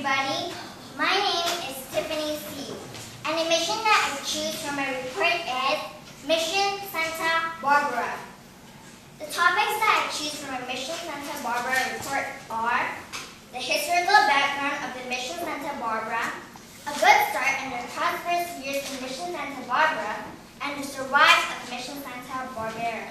everybody. My name is Tiffany C. And the mission that I choose for my report is Mission Santa Barbara. The topics that I choose for my Mission Santa Barbara report are the historical background of the Mission Santa Barbara, a good start in the prosperous years in Mission Santa Barbara, and the survival of Mission Santa Barbara.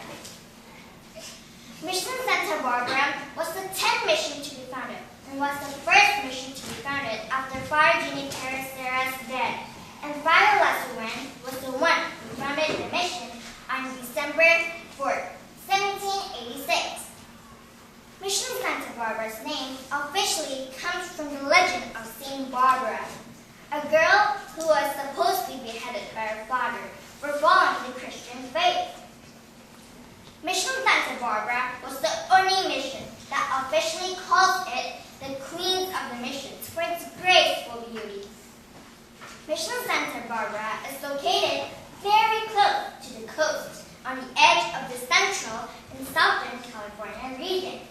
Mission Santa Barbara was the 10th mission to be founded and was the first mission to be founded after Father Jimmy Caracera's death. And Father Lasuwen was the one who founded the mission on December 4th, 1786. Mission Santa Barbara's name officially comes from the legend of Saint Barbara, a girl who was supposedly beheaded by her father for following the Christian faith. Mission Santa Barbara was the only mission that officially calls it the Queen of the Missions for its graceful beauty. Mission Santa Barbara is located very close to the coast on the edge of the central and southern California regions.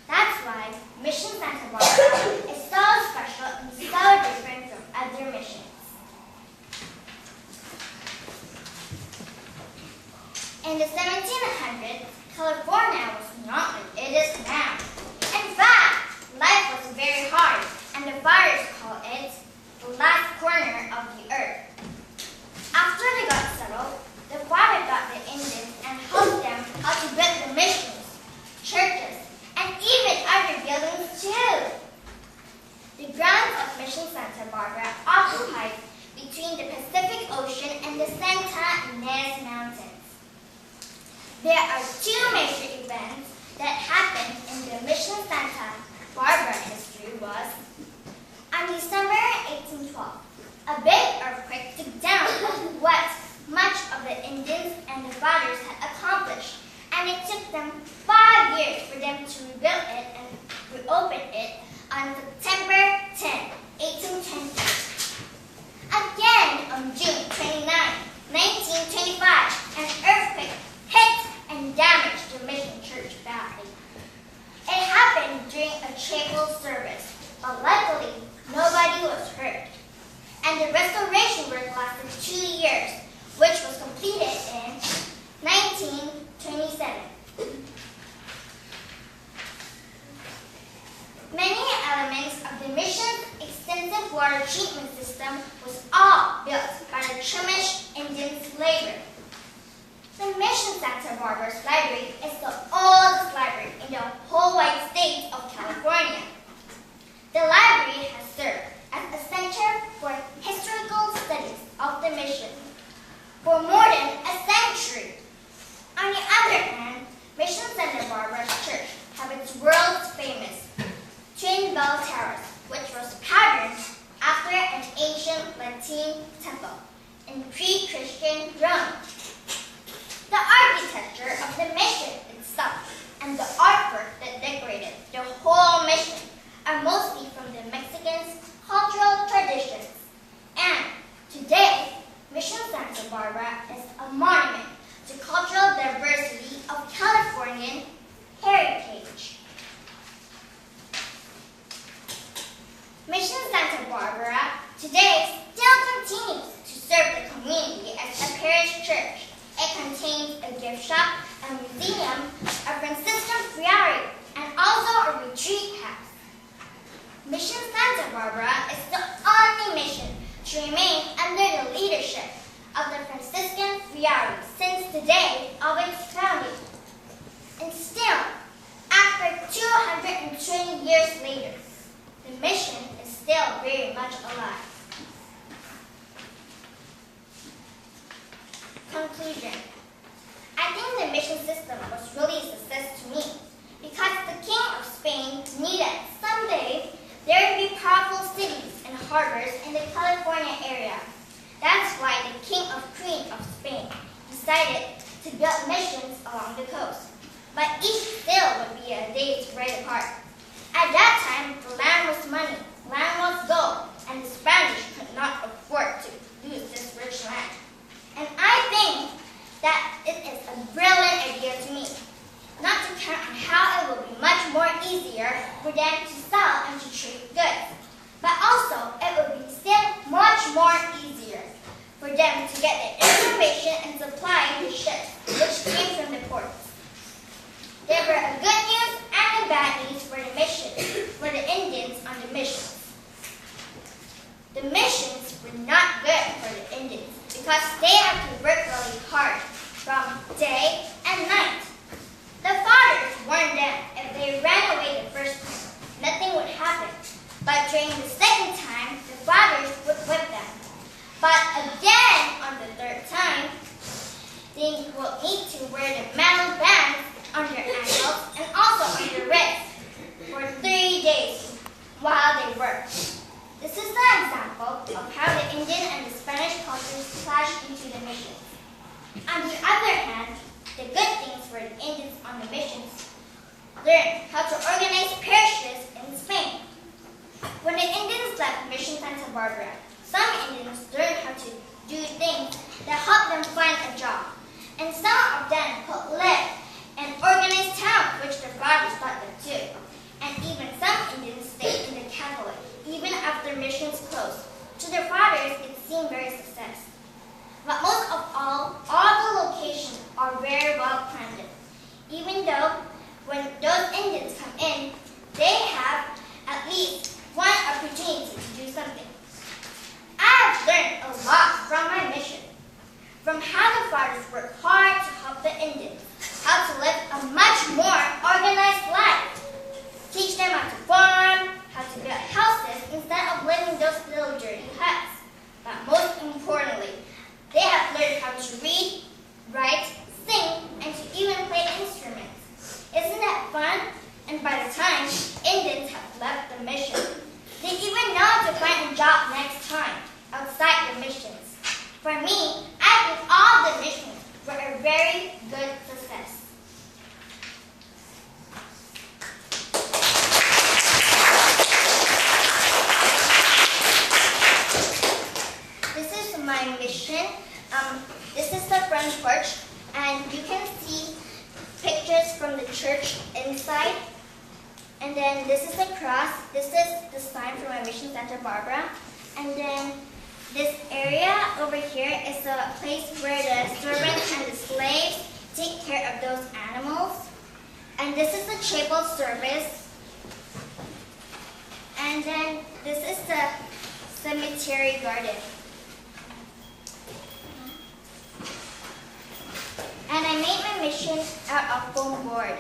That's why Mission Santa Barbara is so special and so different from other missions. In the 1700s, California was not what it is now. In fact, life was very hard, and the fathers call it the last corner of the earth. After they got settled, the father got the Indians and helped them how to build the missions, churches, and even other buildings too. The grounds of Mission Santa Barbara occupied between the Pacific Ocean and the Santa Ynez Mountains. There are two major events that happened in the Mission Santa Barbara history was, on December 1812, a big earthquake took down what much of the Indians and the fathers had accomplished, and it took them 5 years for them to rebuild it and reopen it on September 10, 1820. Again, on June 29, 1925, an earthquake hit and damaged the Mission Church badly. It happened during a chapel service, but luckily nobody was hurt. And the restoration work lasted 2 years, which was completed in 1927. Many elements of the mission's extensive water treatment system was all built by the Chumash Indian labor. The Mission Santa Barbara's library is the oldest library in the whole white state of California. The library has served as a center for historical studies of the mission for more than a century. On the other hand, Mission Santa Barbara's church has its world's famous Twin Bell Towers, which was patterned after an ancient Latin temple in pre-Christian Rome. The architecture of the mission itself and the artwork that decorated the whole mission are mostly from the Mexicans' cultural traditions. And today, Mission Santa Barbara is a monument to cultural diversity of Californian heritage. Mission Santa Barbara today still continues to serve the community as a parish church. It contains a gift shop, a museum, a Franciscan friary, and also a retreat house. Mission Santa Barbara is the only mission to remain under the leadership of the Franciscan friary since the day of its founding. And still, after 220 years later, the mission is still very much alive. Conclusion. I think the mission system was really a success to me because the King of Spain knew that someday there would be powerful cities and harbors in the California area. That's why the King of Queen of Spain decided to build missions along the coast. But each still would be a day's ride apart. At that time, the land was money, land was gold, and the Spanish could not afford to lose this rich land. And I think that it is a brilliant idea to me, not to count on how it will be much more easier for them to sell and to trade goods. But also, it would be still much more easier for them to get the information and supply the ships which came from the ports. There were a good news and a bad news for the mission, for the Indians on the missions. The missions were not good for the Indians because they had to work really hard from day and night. The fathers warned them if they ran away the first time, nothing would happen. But during the second time, the fathers would whip them. But again, on the third time, they will need to wear the metal bands on their ankles and also on their wrists for 3 days while they work. This is an example of how the Indian and the Spanish cultures clashed into the missions. On the other hand, the good things for the Indians on the missions learned how to organize parishes in Spain. When the Indians left Mission Santa Barbara, some Indians learned how to do things that helped them find a job, and some of them could live in organized towns, which their fathers taught them too. And even some Indians stayed in the Catholic, even after missions closed. To their fathers, it seemed very success. But most of all the locations are very well planned. Even though when those Indians come in, they have at least one opportunity to do something. I have learned a lot from my mission, from how the fathers work hard to help the Indians, how to live a much more organized life, teach them how to farm, how to build houses instead of living in those little dirty huts. But most importantly, they have learned how to read, write, sing, and to even play instruments. Isn't that fun? And by the time Indians have left the mission, they even know how to find a job next time outside the missions. For me, I think all the missions were a very good success. This is my mission. This is the front porch, and you can see pictures from the church inside. And then this is the cross. This is the sign for my mission, Santa Barbara. And then this area over here is a place where the servants and the slaves take care of those animals. And this is the chapel service. And then this is the cemetery garden. And I made my mission out of foam board.